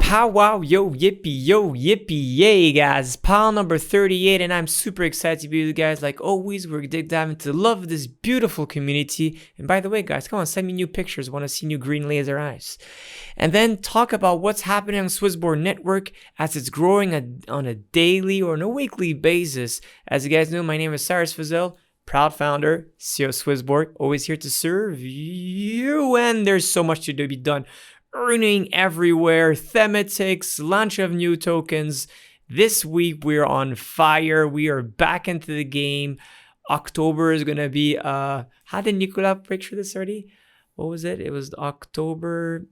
Pow wow, yo, yippee, yay, guys. Pile number 38, and I'm super excited to be with you guys. Like always, we're dig diving into the love of this beautiful community. And by the way, guys, come on, send me new pictures. Want to see new green laser eyes. And then talk about what's happening on SwissBorg Network as it's growing on a daily or on a weekly basis. As you guys know, my name is Cyrus Fazel, proud founder, CEO of SwissBorg, always here to serve you. And there's so much to be done. Earning everywhere, thematics, launch of new tokens. This week we're on fire. We are back into the game. October is going to be, how did Nicolas picture this already? What was it? It was October,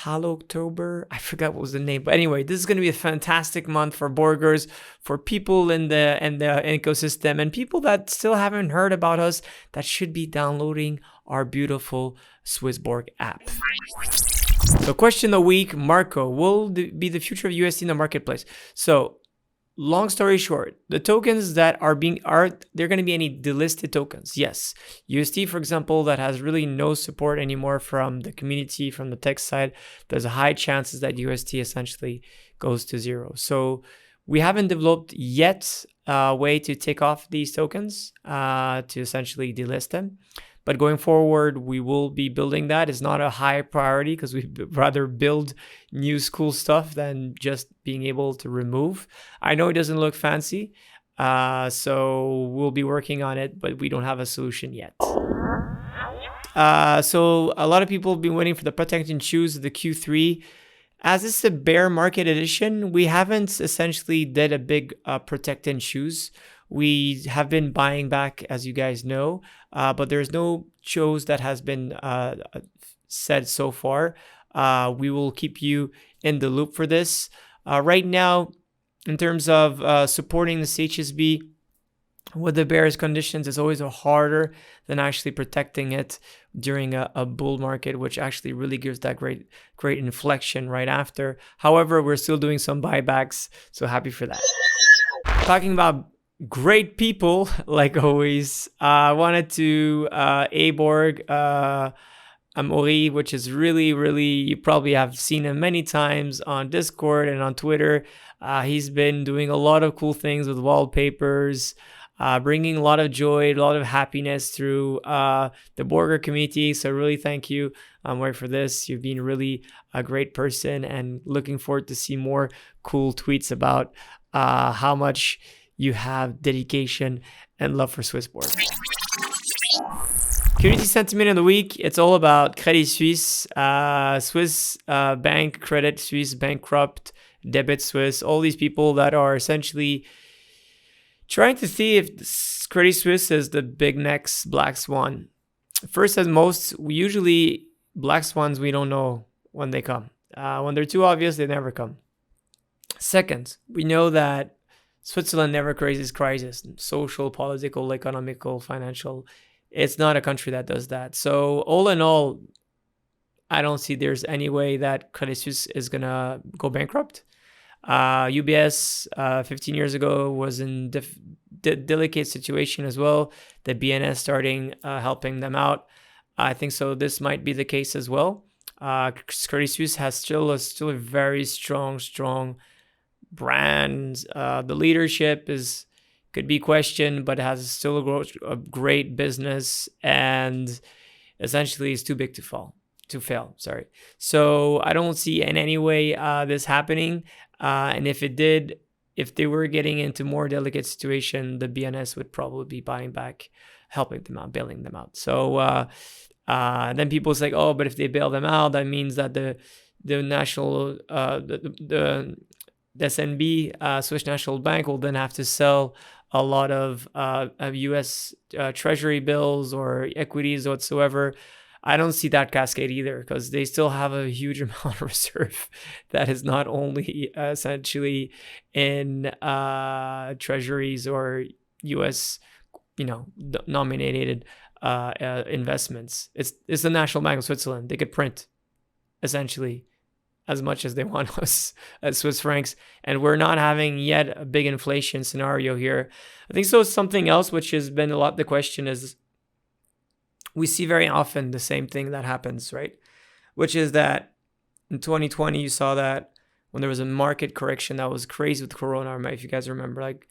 October. I forgot what was the name. But anyway, this is going to be a fantastic month for Borgers, for people in the ecosystem, and people that still haven't heard about us that should be downloading our beautiful SwissBorg app. So question of the week, Marco, will be the future of USD in the marketplace? So long story short, the tokens that are there going to be any delisted tokens? Yes. USD, for example, that has really no support anymore from the community, from the tech side, there's a high chances that USD essentially goes to zero. So we haven't developed yet a way to take off these tokens to essentially delist them. But going forward, we will be building that. It's not a high priority because we'd rather build new cool stuff than just being able to remove. I know it doesn't look fancy, so we'll be working on it, but we don't have a solution yet. So a lot of people have been waiting for the protect and choose of the Q3. As it's a bear market edition, we haven't essentially did a big protect and choose. We have been buying back, as you guys know, but there's no chose that has been said so far. We will keep you in the loop for this. Right now, in terms of supporting the CHSB with the bearish conditions, it's always harder than actually protecting it during a bull market, which actually really gives that great inflection right after. However, we're still doing some buybacks, so happy for that. Talking about great people, like always, I wanted to Aborg Amaury, which is really, you probably have seen him many times on Discord and on Twitter. He's been doing a lot of cool things with wallpapers, bringing a lot of joy, a lot of happiness through the Borger community. So really thank you, Amaury, for this. You've been really a great person, and looking forward to see more cool tweets about how much you have dedication and love for SwissBorg. Community sentiment of the week, it's all about Credit Suisse, Swiss bank, Credit Suisse bankrupt, Debit Suisse, all these people that are essentially trying to see if Credit Suisse is the big next black swan. First and most, usually black swans, we don't know when they come. When they're too obvious, they never come. Second, we know that Switzerland never creates crisis, social, political, economical, financial. It's not a country that does that. So all in all, I don't see there's any way that Credit Suisse is going to go bankrupt. UBS 15 years ago was in delicate situation as well. The BNS starting helping them out. I think so. This might be the case as well. Credit Suisse has still a very strong brand. The leadership could be questioned, but has still a great business, and essentially is too big to fail. Sorry. So I don't see in any way this happening. And if they were getting into more delicate situation, the BNS would probably be buying back, helping them out, bailing them out. So then people say, oh, but if they bail them out, that means that the national the SNB, Swiss National Bank, will then have to sell a lot of U.S. Treasury bills or equities whatsoever. I don't see that cascade either, because they still have a huge amount of reserve that is not only essentially in treasuries or U.S. nominated investments. It's the National Bank of Switzerland. They could print essentially as much as they want us as Swiss francs, and we're not having yet a big inflation scenario here. I think so. Something else which has been a lot the question is, we see very often the same thing that happens, right? Which is that In 2020, you saw that when there was a market correction that was crazy with Corona, if you guys remember, like,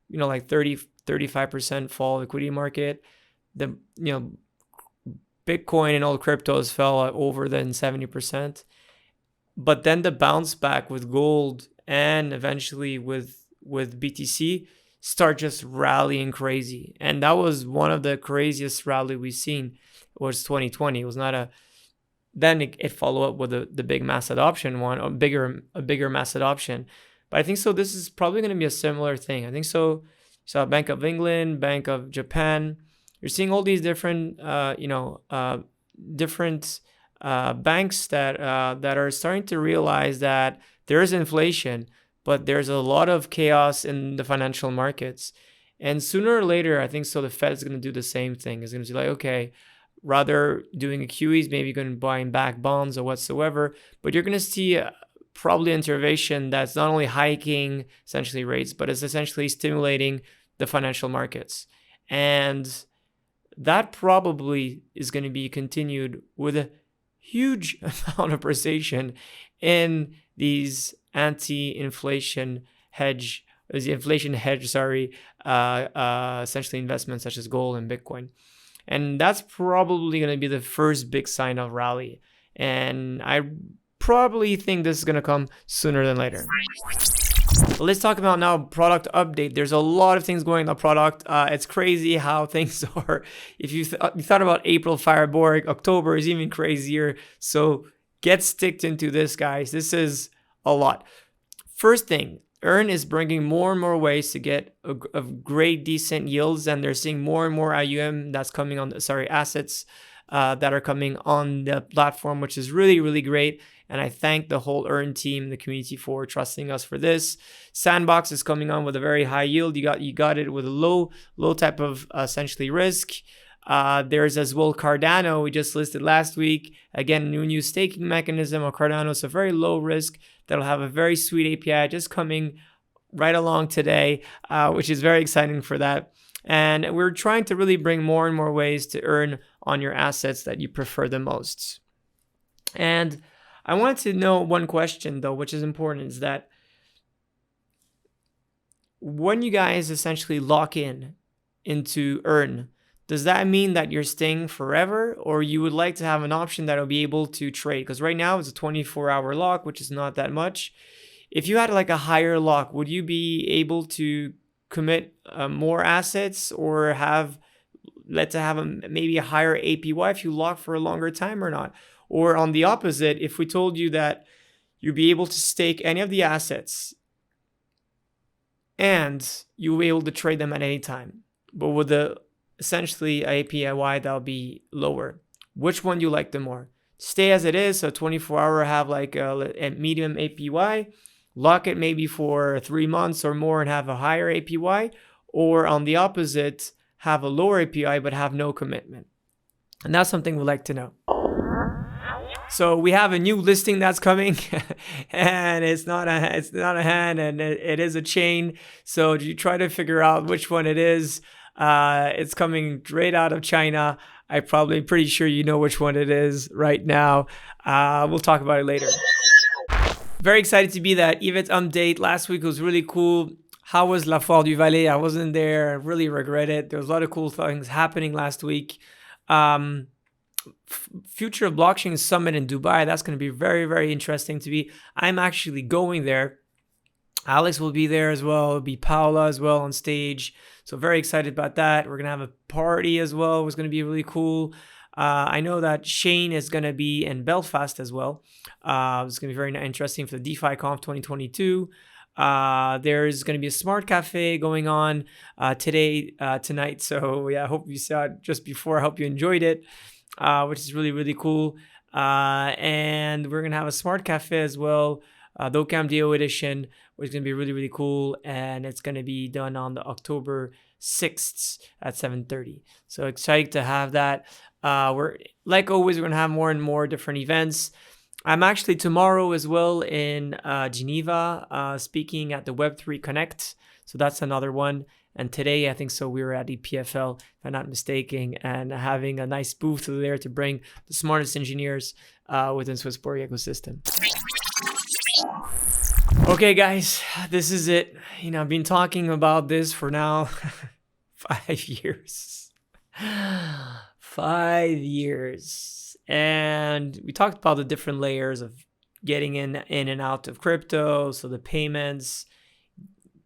like 35% fall liquidity market. The, Bitcoin and all cryptos fell over than 70%. But then the bounce back with gold and eventually with BTC start just rallying crazy. And that was one of the craziest rally we've seen was 2020. It was not then it followed up with the big mass adoption one, a bigger mass adoption. But I think so this is probably going to be a similar thing. I think so. So Bank of England, Bank of Japan, you're seeing all these different, different banks that are starting to realize that there is inflation, but there's a lot of chaos in the financial markets. And sooner or later, I think so the Fed is going to do the same thing. It's going to be like, okay, rather doing a QE, maybe going to buying back bonds or whatsoever, but you're going to see probably intervention that's not only hiking essentially rates, but it's essentially stimulating the financial markets. And that probably is going to be continued with a huge amount of precision in these anti-inflation hedge, essentially investments such as gold and Bitcoin. And that's probably going to be the first big sign of rally. And I probably think this is going to come sooner than later. But let's talk about now product update. There's a lot of things going on the product. It's crazy how things are. If you thought about April Fireborg, October is even crazier. So get sticked into this, guys. This is a lot. First thing, Earn is bringing more and more ways to get a great, decent yields, and they're seeing more and more IUM that's coming on, assets that are coming on the platform, which is really, really great. And I thank the whole Earn team, the community for trusting us for this. Sandbox is coming on with a very high yield. You got it with a low type of essentially risk. There's as well Cardano, we just listed last week. Again, new staking mechanism of Cardano, so very low risk. That'll have a very sweet API just coming right along today, which is very exciting for that. And we're trying to really bring more and more ways to earn on your assets that you prefer the most. And I wanted to know one question though, which is important, is that when you guys essentially lock into Earn, does that mean that you're staying forever, or you would like to have an option that will be able to trade? Because right now it's a 24-hour lock, which is not that much. If you had like a higher lock, would you be able to commit more assets, or maybe a higher APY if you lock for a longer time or not? Or on the opposite, if we told you that you'd be able to stake any of the assets and you'll be able to trade them at any time, but with the essentially APY that'll be lower, which one do you like the more? Stay as it is, so 24-hour have like a medium APY, lock it maybe for 3 months or more and have a higher APY, or on the opposite, have a lower APY but have no commitment. And that's something we'd like to know. So we have a new listing that's coming, and it's not a hand, and it is a chain. So you try to figure out which one it is. It's coming straight out of China. I'm probably pretty sure you know which one it is right now. We'll talk about it later. Very excited to be that Yvette's update. Last week was really cool. How was La Foire du Valais? I wasn't there. I really regret it. There was a lot of cool things happening last week. Future of Blockchain Summit in Dubai. That's going to be very, very interesting to be. I'm actually going there. Alex will be there as well. It'll be Paula as well on stage. So very excited about that. We're going to have a party as well. It's going to be really cool. I know that Shane is going to be in Belfast as well. It's going to be very interesting for the DeFi Conf 2022. There's going to be a smart cafe going on tonight. So yeah, I hope you saw it just before. I hope you enjoyed it, which is really, really cool. And we're going to have a smart cafe as well, the Ocam DO edition, which is going to be really, really cool. And it's going to be done on the October 6th at 7:30. So excited to have that. We're like always, we're going to have more and more different events. I'm actually tomorrow as well in Geneva, speaking at the Web3 Connect. So that's another one. And today, I think so, we were at EPFL, if I'm not mistaken, and having a nice booth there to bring the smartest engineers within SwissBorg ecosystem. Okay, guys, this is it. I've been talking about this for now 5 years. 5 years. And we talked about the different layers of getting in and out of crypto. So the payments,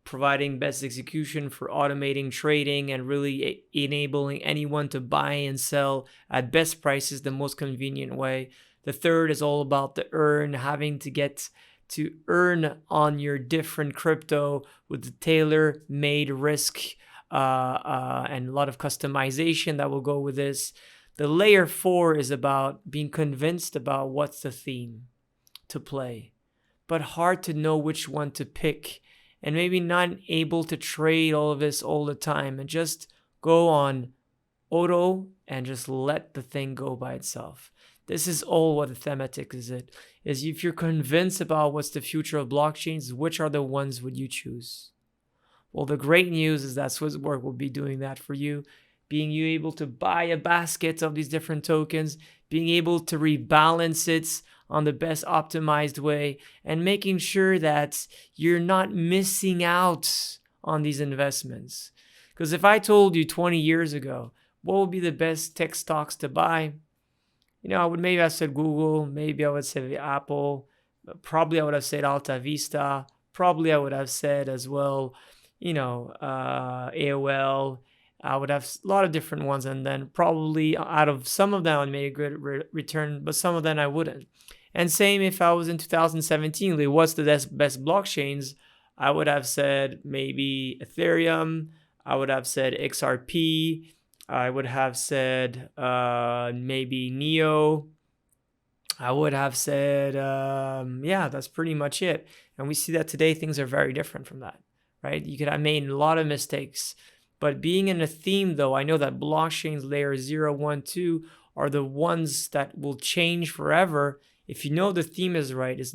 providing best execution for automating trading and really enabling anyone to buy and sell at best prices the most convenient way. The third is all about the earn, having to get to earn on your different crypto with the tailor-made risk and a lot of customization that will go with this. The layer 4 is about being convinced about what's the theme to play, but hard to know which one to pick, and maybe not able to trade all of this all the time and just go on auto and just let the thing go by itself. This is all what the Thematics is if you're convinced about what's the future of blockchains, which are the ones would you choose? Well, the great news is that SwissBorg will be doing that for you, being you able to buy a basket of these different tokens, being able to rebalance it on the best optimized way, and making sure that you're not missing out on these investments. Because if I told you 20 years ago, what would be the best tech stocks to buy? I would maybe have said Google, maybe I would say Apple, probably I would have said Alta Vista, probably I would have said as well, AOL. I would have a lot of different ones, and then probably out of some of them I made a good return, but some of them I wouldn't. And same if I was in 2017, like, what's the best blockchains? I would have said maybe Ethereum. I would have said XRP. I would have said maybe Neo. I would have said, that's pretty much it. And we see that today things are very different from that, right? You could have made a lot of mistakes. But being in a theme, though, I know that blockchains layer 0, 1, 2 are the ones that will change forever. If you know the theme is right, it's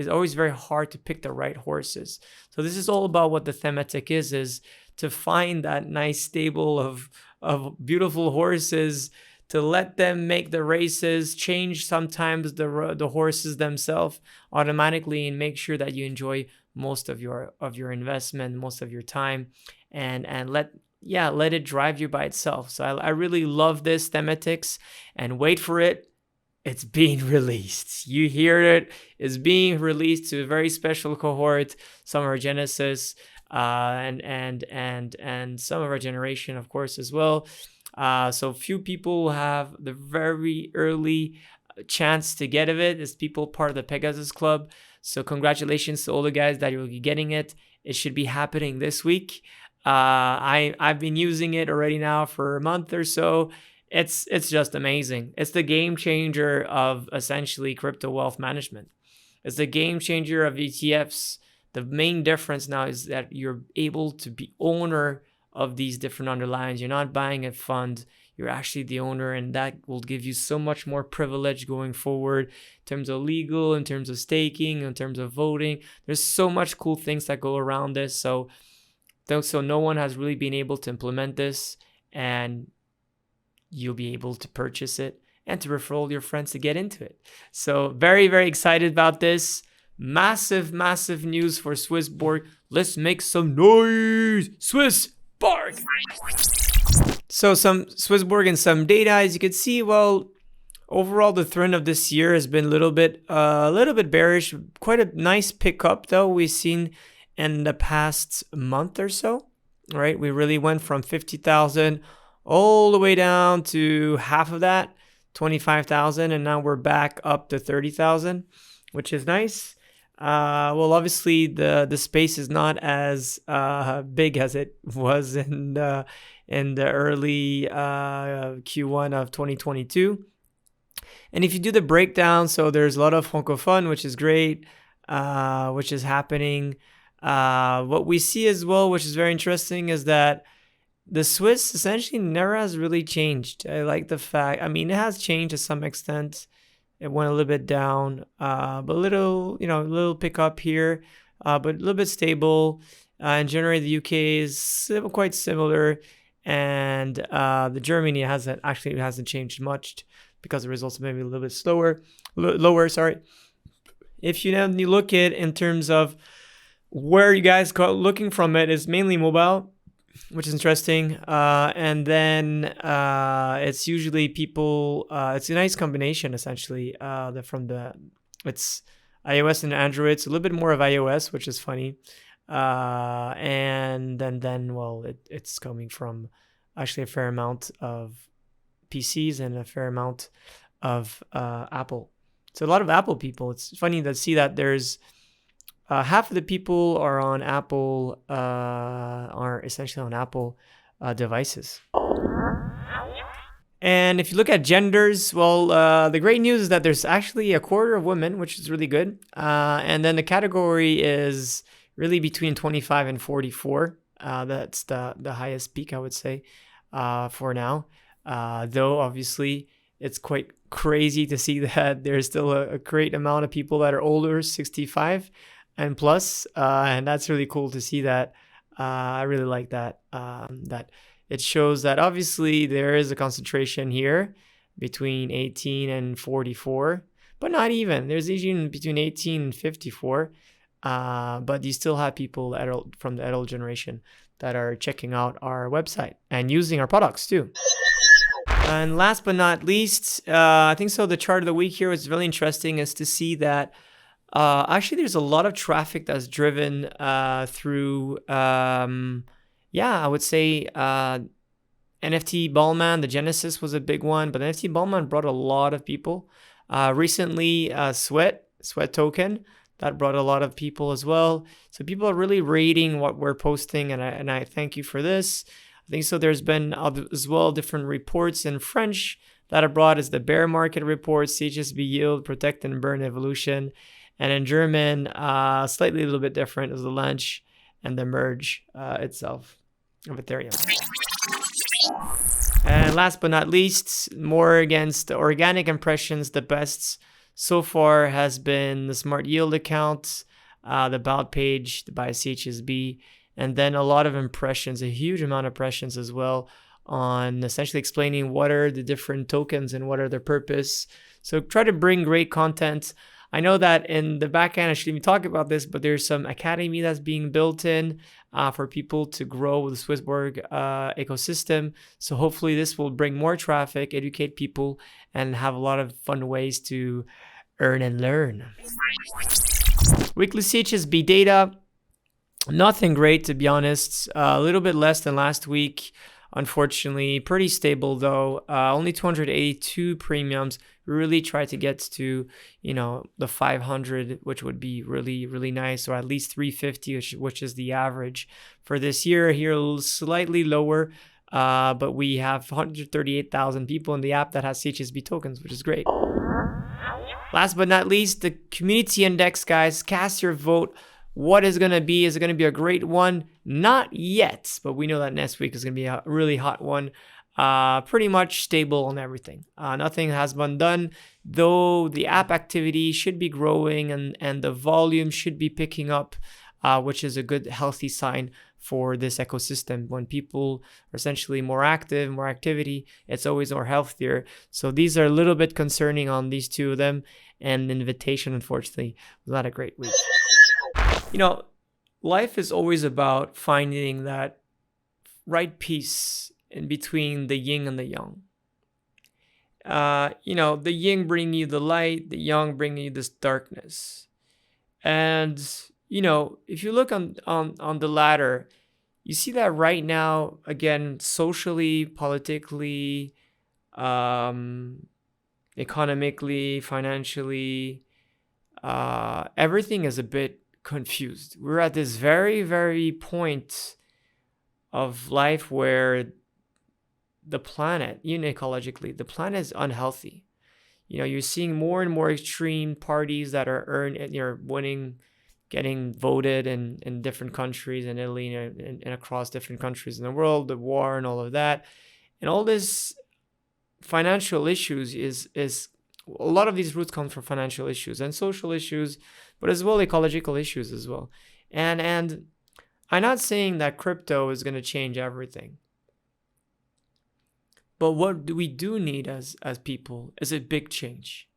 always very hard to pick the right horses. So this is all about what the thematic is to find that nice stable of beautiful horses, to let them make the races, change sometimes the horses themselves automatically, and make sure that you enjoy most of your investment, most of your time, and let it drive you by itself. So I really love this Thematics, and wait for it. It's being released. You hear it. It's being released to a very special cohort, some of our Genesis, and some of our generation, of course, as well. So few people will have the very early chance to get of it. It's people part of the Pegasus Club. So congratulations to all the guys that will be getting it. It should be happening this week. I've been using it already now for a month or so. It's just amazing. It's the game changer of essentially crypto wealth management. It's the game changer of ETFs. The main difference now is that you're able to be owner of these different underlyings. You're not buying a fund. You're actually the owner, and that will give you so much more privilege going forward in terms of legal, in terms of staking, in terms of voting. There's so much cool things that go around this. So no one has really been able to implement this, and you'll be able to purchase it and to refer all your friends to get into it. So very, very excited about this. Massive, massive news for SwissBorg. Let's make some noise. SwissBorg. So some SwissBorg and some data, as you can see. Well, overall, the trend of this year has been a little bit bearish. Quite a nice pickup, though, we've seen in the past month or so. Right, we really went from 50,000 all the way down to half of that, 25,000, and now we're back up to 30,000, which is nice. Well, obviously the space is not as big as it was in the early Q1 of 2022. And if you do the breakdown, so there's a lot of francophone, which is great, which is happening. What we see as well, which is very interesting, is that the Swiss essentially never has really changed. I like the fact, it has changed to some extent. It went a little bit down, but a little pickup here, but a little bit stable. In January, the UK is quite similar, and the Germany hasn't changed much because the results may be a little bit lower. Sorry. If you look at in terms of where you guys looking from, it is mainly mobile, which is interesting. And then it's usually people. It's a nice combination, essentially. It's iOS and Android. It's a little bit more of iOS, which is funny. And then it's coming from actually a fair amount of PCs and a fair amount of Apple. So a lot of Apple people. It's funny to see that there's half of the people are on Apple, are essentially on Apple devices. And if you look at genders, the great news is that there's actually a quarter of women, which is really good. And then the category is really between 25 and 44. That's the highest peak, I would say, for now. Though, obviously, it's quite crazy to see that there's still a great amount of people that are older, 65 and plus. And that's really cool to see that. I really like that. That it shows that obviously there is a concentration here between 18 and 44, but not even. There's even between 18 and 54. But you still have people from the adult generation that are checking out our website and using our products too. And last but not least, I think so the chart of the week here is really interesting, is to see that actually there's a lot of traffic that's driven through, I would say NFT Ballman. The Genesis was a big one, but NFT Ballman brought a lot of people. Recently, Sweat token, that brought a lot of people as well. So people are really rating what we're posting, and I thank you for this. I think so. There's been as well different reports in French that are brought as the bear market report, CHSB yield, protect and burn evolution. And in German, slightly a little bit different, is the launch and the merge itself of Ethereum. And last but not least, more against the organic impressions, the best so far has been the Smart Yield account, the About page by CHSB, and then a lot of impressions, a huge amount of impressions as well, on essentially explaining what are the different tokens and what are their purpose. So try to bring great content. I know that in the back end, I shouldn't even talk about this, but there's some academy that's being built in for people to grow the SwissBorg ecosystem. So hopefully this will bring more traffic, educate people, and have a lot of fun ways to earn and learn. Weekly CHSB data, nothing great, to be honest. A little bit less than last week, unfortunately. Pretty stable though. Only 282 premiums. We really try to get to, the 500, which would be really, really nice, or at least 350, which is the average for this year. Here, slightly lower, but we have 138,000 people in the app that has CHSB tokens, which is great. Last but not least, the community index, guys. Cast your vote. What is going to be? Is it going to be a great one? Not yet, but we know that next week is going to be a really hot one. Pretty much stable on everything. Nothing has been done, though the app activity should be growing and the volume should be picking up, which is a good, healthy sign for this ecosystem. When people are essentially more active, more activity, it's always more healthier. So these are a little bit concerning on these two of them. And Invitation, unfortunately, was not a great week. Life is always about finding that right piece in between the yin and the yang. The yin bringing you the light, the yang bringing you this darkness. And, if you look on the latter, you see that right now, again, socially, politically, economically, financially, everything is a bit confused. We're at this very, very point of life where the planet, ecologically, the planet is unhealthy. You're seeing more and more extreme parties that are winning, getting voted in different countries, in Italy and across different countries in the world, the war and all of that. And all this financial issues is a lot of these roots come from financial issues and social issues, but as well ecological issues as well. And I'm not saying that crypto is going to change everything. But what do we need as people is a big change.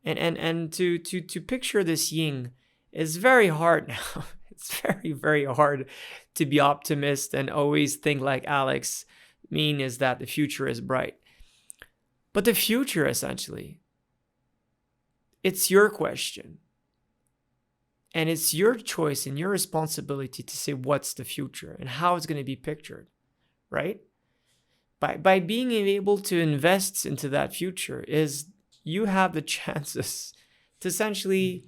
And to picture this yin is very hard now. It's very, very hard to be optimist and always think like Alex is that the future is bright. But the future, essentially, it's your question. And it's your choice and your responsibility to say what's the future and how it's going to be pictured, right? By being able to invest into that future is you have the chances to essentially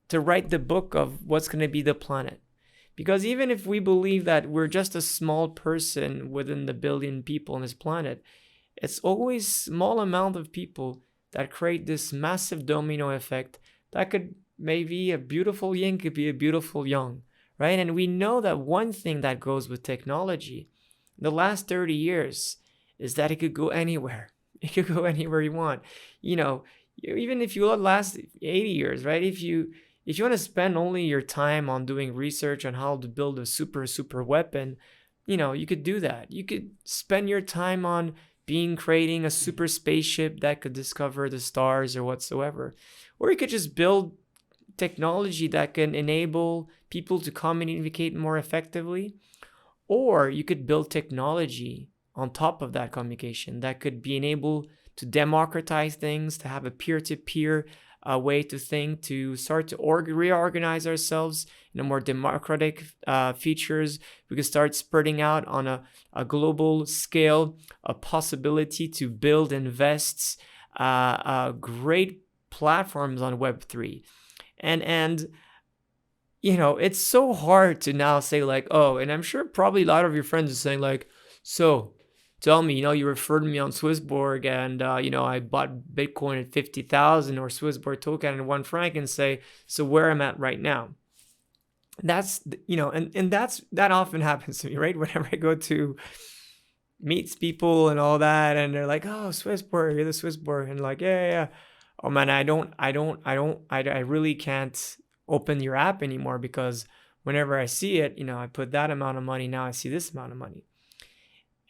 to write the book of what's going to be the planet. Because even if we believe that we're just a small person within the billion people on this planet, it's always small amount of people that create this massive domino effect that could maybe a beautiful yin could be a beautiful yang, right? And we know that one thing that goes with technology the last 30 years is that it could go anywhere. It could go anywhere you want. Even if you last 80 years, right? If you want to spend only your time on doing research on how to build a super weapon, you could do that. You could spend your time on creating a super spaceship that could discover the stars or whatsoever. Or you could just build technology that can enable people to communicate more effectively. Or you could build technology on top of that communication that could be enabled to democratize things, to have a peer-to-peer way to think, to start to reorganize ourselves in a more democratic features. We could start spreading out on a global scale, a possibility to build, invest great platforms on Web3. And it's so hard to now say like, oh, and I'm sure probably a lot of your friends are saying like, so tell me, you referred me on SwissBorg and, I bought Bitcoin at 50,000 or SwissBorg token at 1 franc and say, so where I'm at right now. That's, that often happens to me, right? Whenever I go to meet people and all that, and they're like, oh, SwissBorg, you're the SwissBorg. And like, yeah. Oh man, I really can't open your app anymore because whenever I see it, I put that amount of money, now I see this amount of money.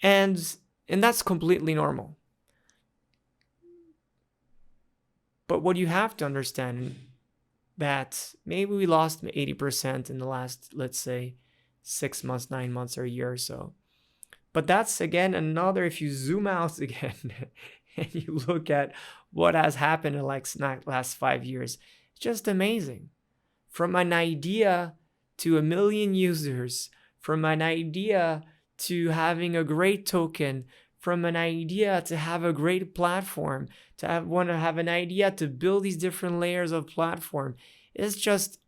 And that's completely normal. But what you have to understand that maybe we lost 80% in the last, let's say, 6 months, 9 months, or a year or so. But that's, again, another, if you zoom out again and you look at what has happened in like last 5 years, it's just amazing. From an idea to 1 million users, from an idea to having a great token, from an idea to have a great platform, to have an idea to build these different layers of platform. It's just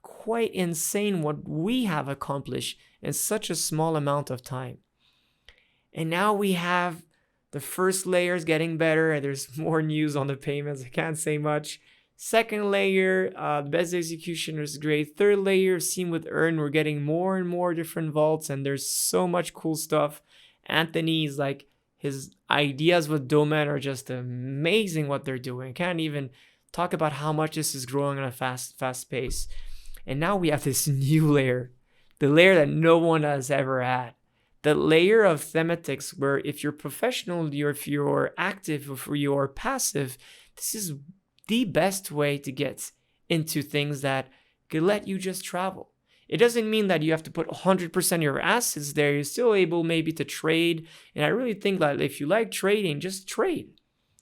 quite insane what we have accomplished in such a small amount of time. And now we have the first layers getting better, and there's more news on the payments. I can't say much. Second layer, best execution is great. Third layer, seen with Earn, we're getting more and more different vaults, and there's so much cool stuff. Anthony's like, his ideas with Domain are just amazing what they're doing. Can't even talk about how much this is growing on a fast pace. And now we have this new layer, the layer that no one has ever had. The layer of thematics, where if you're professional, if you're active, if you're passive, this is the best way to get into things that could let you just travel. It doesn't mean that you have to put 100% of your assets there. You're still able maybe to trade. And I really think that if you like trading, just trade.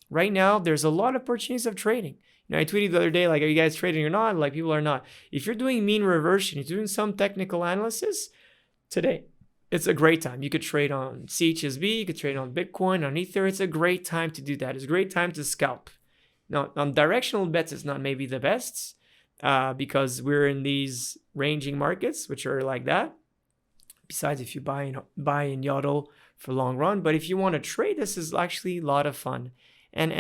Right now, there's a lot of opportunities of trading. I tweeted the other day, like, are you guys trading or not? Like, people are not. If you're doing mean reversion, you're doing some technical analysis, today, it's a great time. You could trade on CHSB, you could trade on Bitcoin, on Ether. It's a great time to do that. It's a great time to scalp. Now, on directional bets, it's not maybe the best because we're in these ranging markets, which are like that. Besides, if you buy in YODL for long run, but if you want to trade, this is actually a lot of fun. And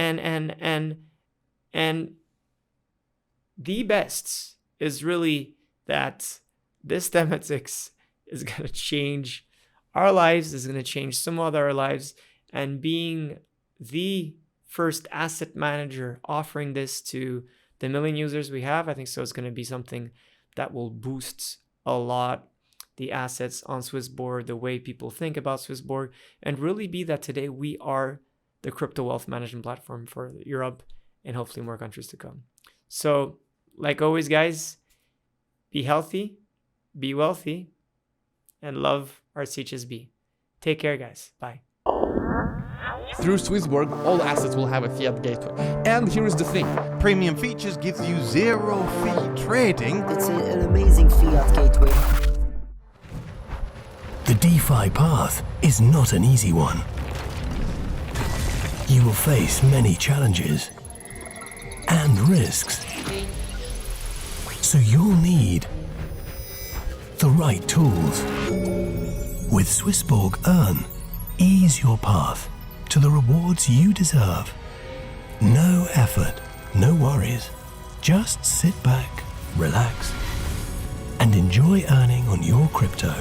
the best is really that this thematics is going to change our lives, is going to change some of our lives, and being the first asset manager offering this to the million users we have. I think so it's going to be something that will boost a lot the assets on SwissBorg, the way people think about SwissBorg, and really be that today we are the crypto wealth management platform for Europe and hopefully more countries to come. So, like always, guys, be healthy, be wealthy, and love our CHSB. Take care, guys. Bye. Through SwissBorg, all assets will have a fiat gateway. And here is the thing. Premium features gives you zero fee trading. It's an amazing fiat gateway. The DeFi path is not an easy one. You will face many challenges and risks. So you'll need the right tools. With SwissBorg Earn, ease your path to the rewards you deserve. No effort, no worries. Just sit back, relax, and enjoy earning on your crypto.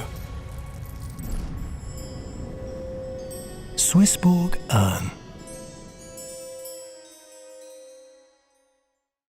SwissBorg Earn.